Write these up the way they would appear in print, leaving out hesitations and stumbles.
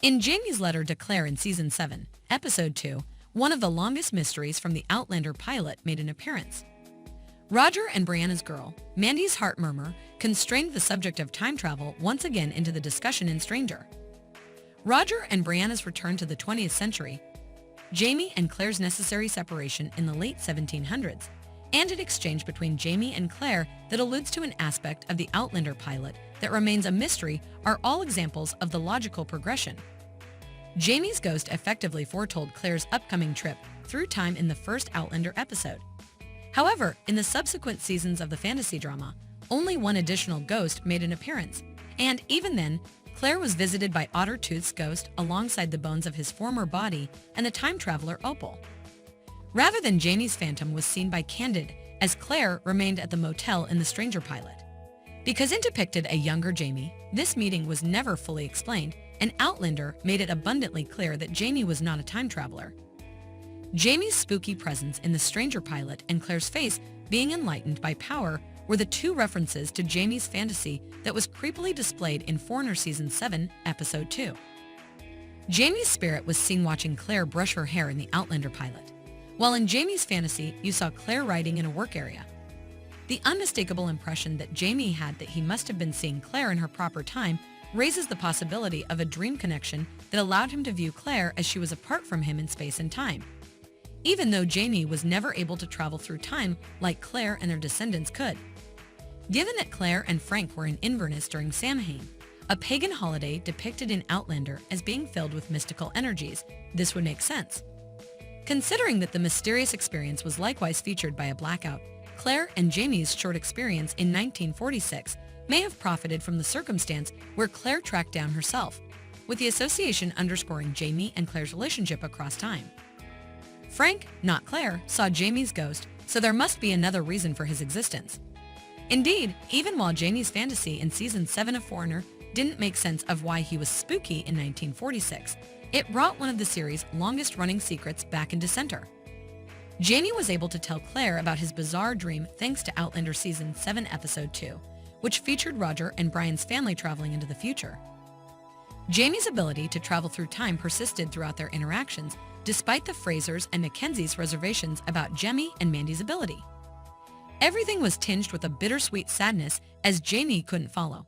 In Jamie's letter to Claire in Season 7, Episode 2, one of the longest mysteries from the Outlander pilot made an appearance. Roger and Brianna's girl, Mandy's heart murmur, constrained the subject of time travel once again into the discussion in Stranger. Roger and Brianna's return to the 20th century, Jamie and Claire's necessary separation in the late 1700s, and an exchange between Jamie and Claire that alludes to an aspect of the Outlander pilot that remains a mystery are all examples of the logical progression. Jamie's ghost effectively foretold Claire's upcoming trip through time in the first Outlander episode. However, in the subsequent seasons of the fantasy drama, only one additional ghost made an appearance, and even then, Claire was visited by Otter Tooth's ghost alongside the bones of his former body and the time traveler Opal. Rather than Jamie's phantom was seen by Candid, as Claire remained at the motel in the Stranger pilot. Because it depicted a younger Jamie, this meeting was never fully explained, and Outlander made it abundantly clear that Jamie was not a time traveler. Jamie's spooky presence in the Stranger pilot and Claire's face being enlightened by power were the two references to Jamie's fantasy that was creepily displayed in Foreigner Season 7, Episode 2. Jamie's spirit was seen watching Claire brush her hair in the Outlander pilot, while in Jamie's fantasy you saw Claire writing in a work area. The unmistakable impression that Jamie had that he must have been seeing Claire in her proper time raises the possibility of a dream connection that allowed him to view Claire as she was apart from him in space and time. Even though Jamie was never able to travel through time like Claire and their descendants could. Given that Claire and Frank were in Inverness during Samhain, a pagan holiday depicted in Outlander as being filled with mystical energies, this would make sense. Considering that the mysterious experience was likewise featured by a blackout, Claire and Jamie's short experience in 1946 may have profited from the circumstance where Claire tracked down herself, with the association underscoring Jamie and Claire's relationship across time. Frank, not Claire, saw Jamie's ghost, so there must be another reason for his existence. Indeed, even while Jamie's fantasy in Season 7 of Foreigner didn't make sense of why he was spooky in 1946, it brought one of the series' longest-running secrets back into center. Jamie was able to tell Claire about his bizarre dream thanks to Outlander Season 7 Episode 2, which featured Roger and Brian's family traveling into the future. Jamie's ability to travel through time persisted throughout their interactions, despite the Frasers and Mackenzie's reservations about Jemmy and Mandy's ability. Everything was tinged with a bittersweet sadness as Jamie couldn't follow.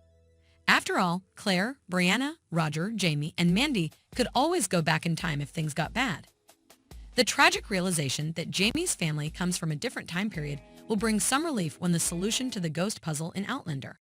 After all, Claire, Brianna, Roger, Jamie, and Mandy could always go back in time if things got bad. The tragic realization that Jamie's family comes from a different time period will bring some relief when the solution to the ghost puzzle in Outlander.